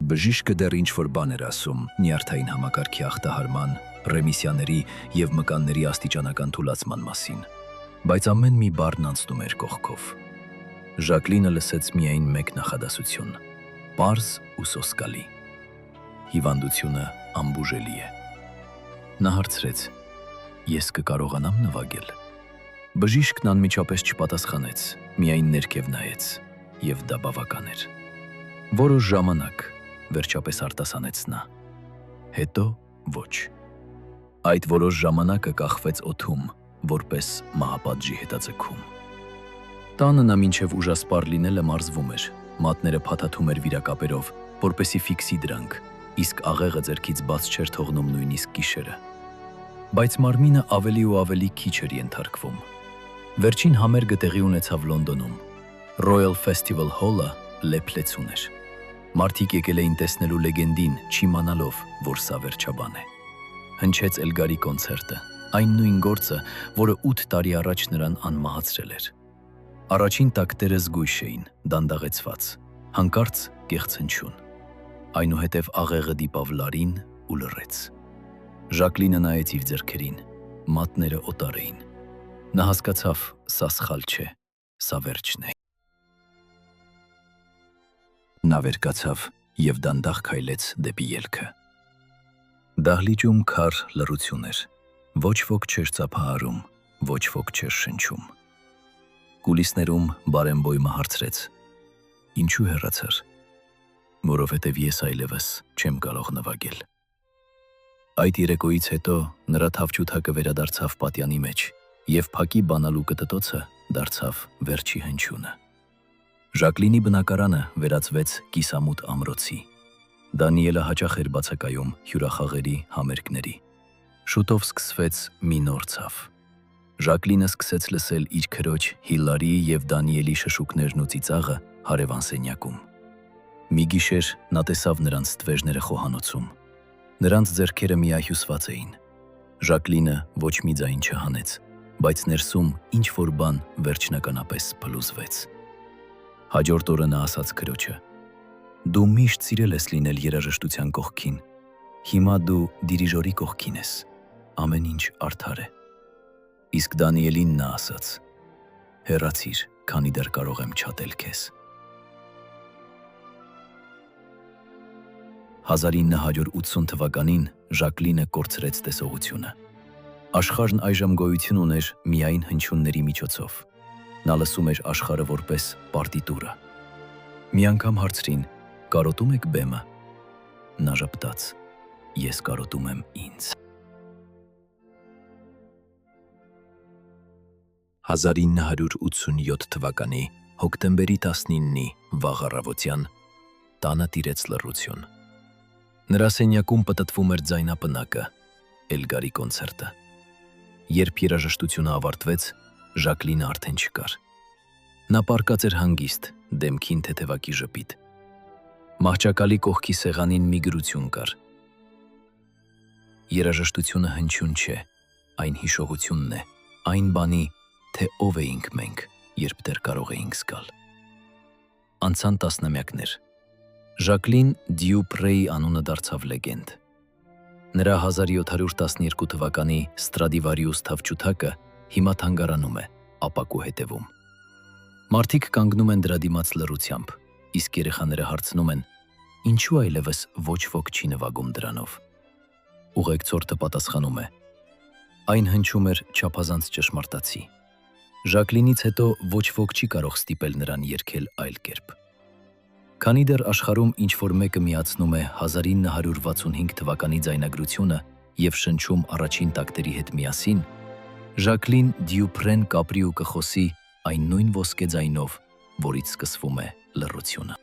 Բժիշկը դեռ ինչ-որ բան էր ասում նյարդային համակարգի ախտահարման, ռեմիսիաների և մկանների աստիճանական թուլացման մասին, բայց ամեն մի բառն անցնում էր կողքով։ Ժակլինը լսեց միայն մեկ նախադասություն՝ պարզ ու սոսկալի. հիվանդությունը անբուժելի է։ Նա հարցրեց. ես կկարողանամ նվագել։ Բժիշկն անմիջապես չպատասխանեց, միայն ներքև նայեց, և դա բավական էր։ Որոշ ժամանակ, վերջապես արտասանեց նա, հետո ոչ։ Այդ որոշ ժամանակը կախվեց օդում, որպես մահապատժի հետաձգում։ Տանը նա մինչև ուժասպառ լինելը մարզվում էր, մատները փաթաթում էր վիրակապերով, որպեսզի ֆիքսի դրանք, իսկ աղեղը ձեռքից բաց չէր թողնում նույնիսկ գիշերը։ Բայց մարմինը ավելի ու ավելի քիչ էր ենթարկվում։ Վերջին համերգը տեղի ունեցավ Լոնդոնում։ Royal Festival Hall-ը լեփլեցուն էր։ Մարդիկ եկել էին տեսնելու լեգենդին, չիմանալով, որ սա վերջաբան է։ Հնչեց Էլգարի կոնցերտը, այն նույն գործը, որը 8 տարի առաջ նրան անմահացրել էր։ Առաջին տակտերը զգույշ էին, դանդաղեցված, հանկարծ կեղծ հնչյուն։ Այնուհետև աղեղը դիպավ լարին ու լռեց։ Ժակլինը նայեց իր ձեռքերին, մատները օտար էին։ Նա հասկացավ, սա սխալ չէ, սա վերջն է։ Նա վեր կացավ և դանդաղ քայլեց դեպի ելքը։ Դահլիճում քար լռություն էր, ոչ ոք չէր ծափահարում, ոչ ոք չէր շնչում։ Կուլիսներում բարեմբոյմը հարցրեց. ինչու հեռացար։ Որովհետև ես այլևս չեմ կարող նվագել։ Այդ երեկոյից հետո նրա թավջութակը վերադարձավ պատյանի մեջ, և փակի բանալու կտտոցը դարձավ վերջի հնչյունը։ Ժակլինի բնակարանը վերածվեց կիսամութ ամրոցի։ Դանիելը հաճախ էր բացակայում հյուրախաղերի համերգների։ Շուտով սկսվեց մի նոր ցավ։ Ժակլինը սկսեց լսել իր քրոջ Հիլարի և Դանիելի շշուկներն ու ծիծաղը հարևան սենյակում։ Մի գիշեր նա տեսավ նրանց ստվերները խոհանոցում։ Նրանց ձեռքերը միահյուսված էին։ Ժակլինը ոչ մի ձայն չհանեց, բայց ներսում ինչ-որ բան վերջնականապես փլուզվեց։ Հաջորդ օրը նա ասաց քրոջը. դու միշտ սիրել ես լինել երաժշտության կողքին, հիմա դու դիրիժորի կողքին ես, ամեն ինչ արդար է։ Իսկ Դանիելին նա ասաց. հեռացիր, քանի դեռ կարող եմ չատել քեզ։ 1980 թվականին Ժակլինը կորցրեց տեսողությունը։ Աշխարհն այժմ գոյություն ուներ միայն հնչյունների միջոցով։ Նա լսում էր աշխարհը որպես պարտիտուրա։ Մի անգամ հարցրին. կարոտում եք բեմը։ Նա ժպտաց. ես կարոտում եմ ինձ։ 1987 թվականի հոկտեմբերի 19-ի վաղ առավոտյան տանը տիրեց լռություն։ Նրա սենյակում պտտվում էր ձայնապնակը, Էլգարի կոնցերտը։ Երբ երաժշտությունը ավարտվեց, Ժակլինը արդեն չկար։ Նա պառկած էր հանգիստ, դեմքին թեթևակի ժպիտ։ Մահճակալի կողքի սեղանին մի գրություն կար. երաժշտությունը հնչյուն չէ, այն հիշողությունն է, այն բանի, թե ով էինք մենք, երբ դեռ կարող էինք զգալ։ Անցան տասնամյակներ։ Ժակլին Դյուպրեի անունը դարձավ լեգենդ։ Նրա 1712 թվականի Ստրադիվարիուս թավջութակը հիմա թանգարանում է, ապակու հետևում։ Մարդիկ կանգնում են դրա դիմաց լռությամբ, իսկ երեխաները հարցնում են. ինչու այլևս ոչ ոք չի նվագում դրանով։ Ուղեկցորդը պատասխանում է. այն հնչում էր չափազանց ճշմարտացի։ Ժակլինից հետո ոչ ոք չի կարող ստիպել նրան երգել այլ կերպ։ Քանի դեռ աշխարհում ինչ-որ մեկը միացնում է 1965 թվականի ձայնագրությունը և շնչում առաջին տակտերի հետ միասին, Ժակլին Դյուպրեն կապրի ու կխոսի այն նույն ոսկե ձայնով, որից սկսվում է լռությունը։